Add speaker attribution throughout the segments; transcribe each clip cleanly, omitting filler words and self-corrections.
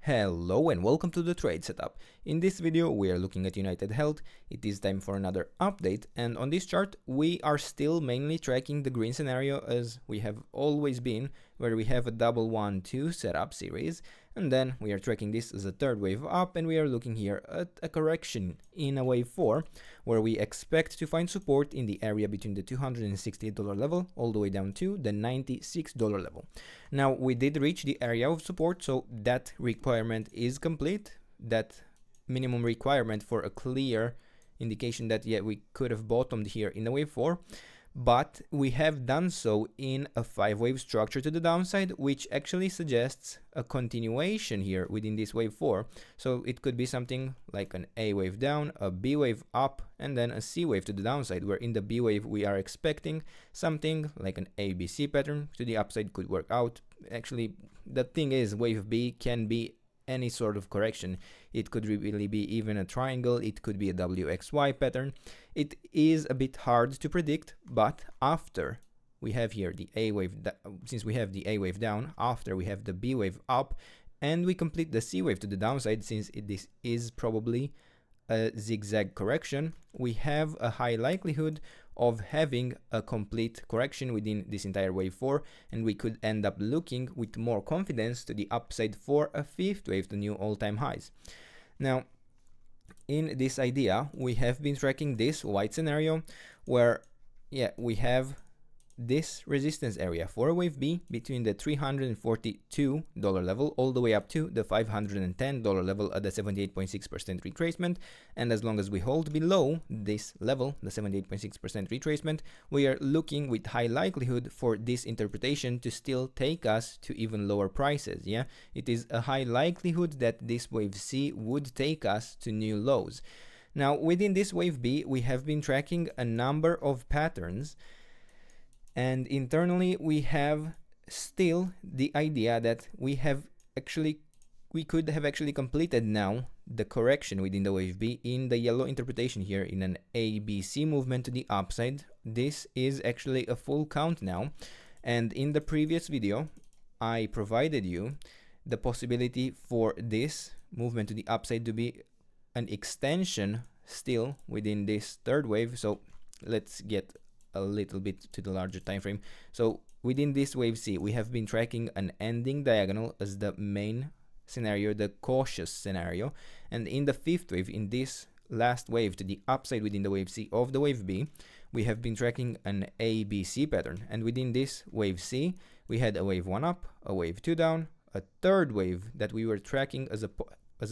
Speaker 1: Hello and welcome to the trade setup. In this video we are looking at United Health. It is time for another update, and on this chart we are still mainly tracking the green scenario as we have always been, where we have a double 1-2 setup series, and then we are tracking this as a third wave up, and we are looking here at a correction in a wave 4 where we expect to find support in the area between the $260 level all the way down to the $96 level. Now we did reach the area of support, so that requirement is complete. That minimum requirement for a clear indication that we could have bottomed here in the wave 4, but we have done so in a 5-wave structure to the downside, which actually suggests a continuation here within this wave 4. So it could be something like an A wave down, a B wave up, and then a C wave to the downside, where in the B wave we are expecting something like an ABC pattern to the upside could work out. Actually, the thing is, wave B can be any sort of correction. It could really be even a triangle, it could be a WXY pattern. It is a bit hard to predict, but after we have here the A wave, since we have the A wave down, after we have the B wave up, and we complete the C wave to the downside, since this is probably a zigzag correction, we have a high likelihood of having a complete correction within this entire wave 4, and we could end up looking with more confidence to the upside for a 5th wave to new all-time highs. Now, in this idea, we have been tracking this white scenario where we have this resistance area for a wave B between the $342 level all the way up to the $510 level at the 78.6% retracement, and as long as we hold below this level, the 78.6% retracement, we are looking with high likelihood for this interpretation to still take us to even lower prices. It is a high likelihood that this wave C would take us to new lows. Now within this wave B we have been tracking a number of patterns, and internally we have still the idea that we could have actually completed now the correction within the wave B in the yellow interpretation here in an ABC movement to the upside. This is actually a full count now, and in the previous video I provided you the possibility for this movement to the upside to be an extension still within this third wave. So let's get a little bit to the larger time frame. So within this wave C we have been tracking an ending diagonal as the main scenario, the cautious scenario, and in the 5th wave, in this last wave to the upside within the wave C of the wave B, we have been tracking an ABC pattern, and within this wave C we had a wave 1 up, a wave 2 down, a third wave that we were tracking as a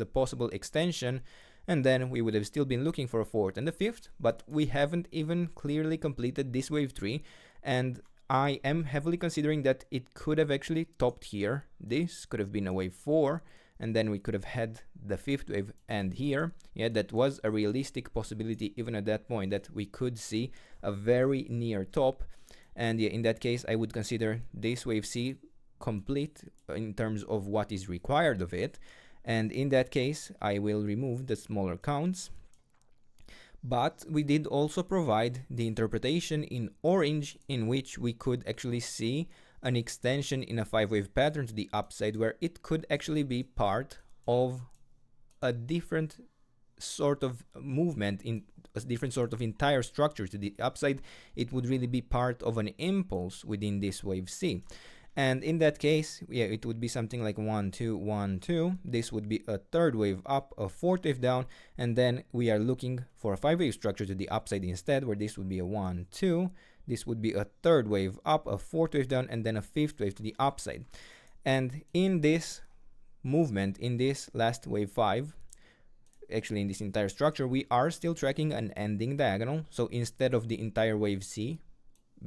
Speaker 1: possible extension, and then we would have still been looking for a 4th and a 5th, but we haven't even clearly completed this wave 3, and I am heavily considering that it could have actually topped here. This could have been a wave 4, and then we could have had the 5th wave and here. That was a realistic possibility even at that point, that we could see a very near top, and in that case I would consider this wave C complete in terms of what is required of it. And in that case I will remove the smaller counts. But we did also provide the interpretation in orange, in which we could actually see an extension in a 5-wave pattern to the upside, where it could actually be part of a different sort of movement, in a different sort of entire structure to the upside. It would really be part of an impulse within this wave C. And in that case, it would be something like 1-2, 1-2. This would be a third wave up, a 4th wave down, and then we are looking for a 5-wave structure to the upside instead, where this would be a 1-2. This would be a third wave up, a 4th wave down, and then a 5th wave to the upside. And in this movement, in this last wave 5, actually in this entire structure, we are still tracking an ending diagonal. So instead of the entire wave C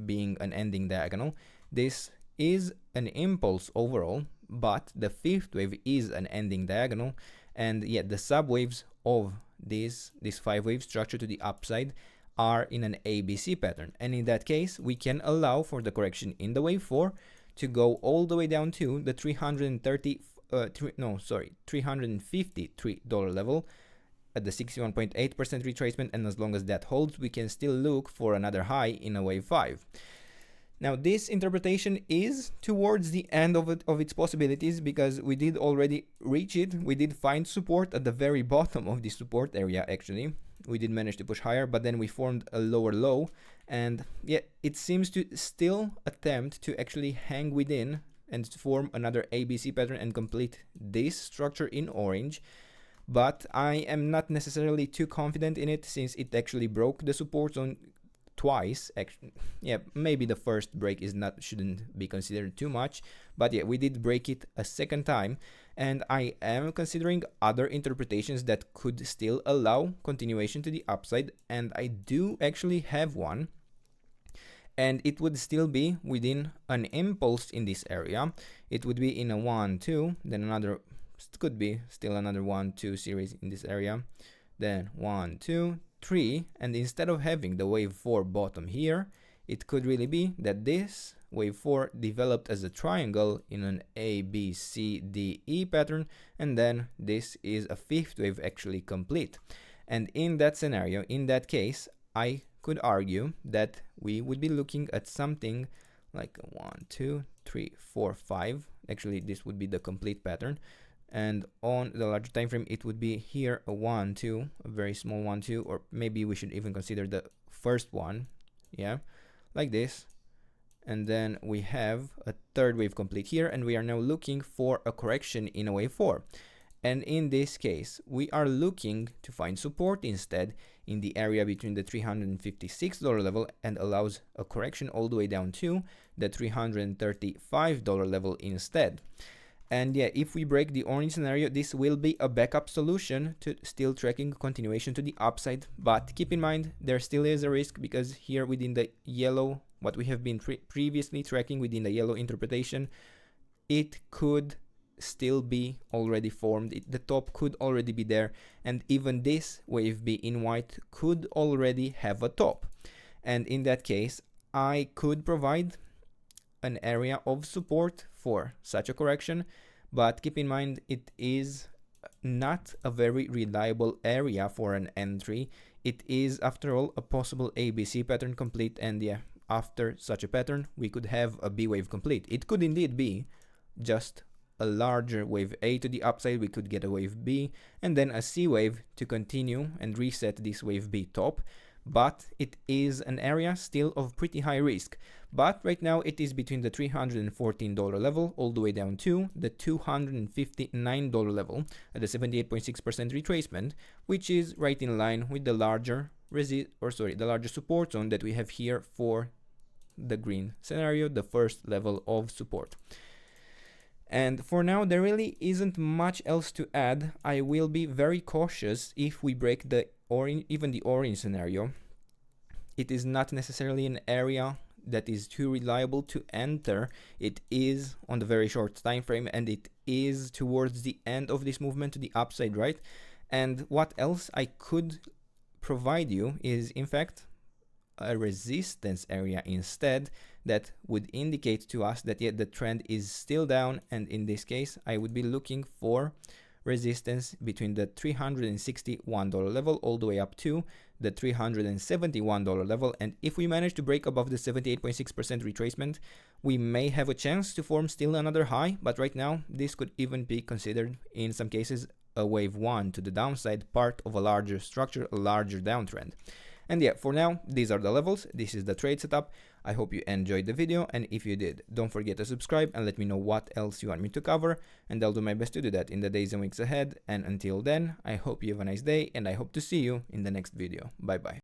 Speaker 1: being an ending diagonal, this is an impulse overall, but the 5th wave is an ending diagonal, and the subwaves of this 5-wave structure to the upside are in an ABC pattern, and in that case we can allow for the correction in the wave 4 to go all the way down to the $353 level at the 61.8% retracement, and as long as that holds we can still look for another high in a wave 5. Now this interpretation is towards the end of its possibilities, because we did already reach it. We did find support at the very bottom of the support area. Actually, we did manage to push higher, but then we formed a lower low, and yeah, it seems to still attempt to actually hang within and form another ABC pattern and complete this structure in orange. But I am not necessarily too confident in it, since it actually broke the support zone twice. Actually, yeah, maybe the first break shouldn't be considered too much, but yeah, we did break it a second time, and I am considering other interpretations that could still allow continuation to the upside, and I do actually have one, and it would still be within an impulse in this area. It would be in a 1-2, then another, could be still another 1-2 series in this area, then 1-2 3, and instead of having the wave 4 bottom here, it could really be that this wave 4 developed as a triangle in an A, B, C, D, E pattern, and then this is a fifth wave actually complete. And in that scenario, in that case, I could argue that we would be looking at something like 1, 2, 3, 4, 5. Actually, this would be the complete pattern. And on the larger time frame, it would be here a 1-2, a very small 1-2, or maybe we should even consider the first one, yeah, like this. And then we have a third wave complete here, and we are now looking for a correction in a wave 4. And in this case, we are looking to find support instead in the area between the $356 level, and allows a correction all the way down to the $335 level instead. And yeah, if we break the orange scenario, this will be a backup solution to still tracking continuation to the upside. But keep in mind, there still is a risk, because here within the yellow, what we have been previously tracking within the yellow interpretation, it could still be already formed. The top could already be there, and even this wave B in white could already have a top. And in that case, I could provide an area of support for such a correction, but keep in mind, it is not a very reliable area for an entry. It is, after all, a possible ABC pattern complete, and yeah, after such a pattern, we could have a B wave complete. It could indeed be just a larger wave A to the upside. We could get a wave B, and then a C wave to continue and reset this wave B top. But it is an area still of pretty high risk. But right now it is between the $314 level all the way down to the $259 level at the 78.6% retracement, which is right in line with the larger support zone that we have here for the green scenario, the first level of support. And for now, there really isn't much else to add. I will be very cautious if we break the even the orange scenario. It is not necessarily an area that is too reliable to enter. It is on the very short time frame, and it is towards the end of this movement to the upside, right? And what else I could provide you is, in fact, a resistance area instead that would indicate to us that yet the trend is still down, and in this case I would be looking for resistance between the $361 level all the way up to the $371 level. And if we manage to break above the 78.6% retracement, we may have a chance to form still another high, but right now this could even be considered in some cases a wave 1 to the downside, part of a larger structure, a larger downtrend. And yeah, for now, these are the levels. This is the trade setup. I hope you enjoyed the video, and if you did, don't forget to subscribe and let me know what else you want me to cover, and I'll do my best to do that in the days and weeks ahead. And until then, I hope you have a nice day, and I hope to see you in the next video. Bye bye.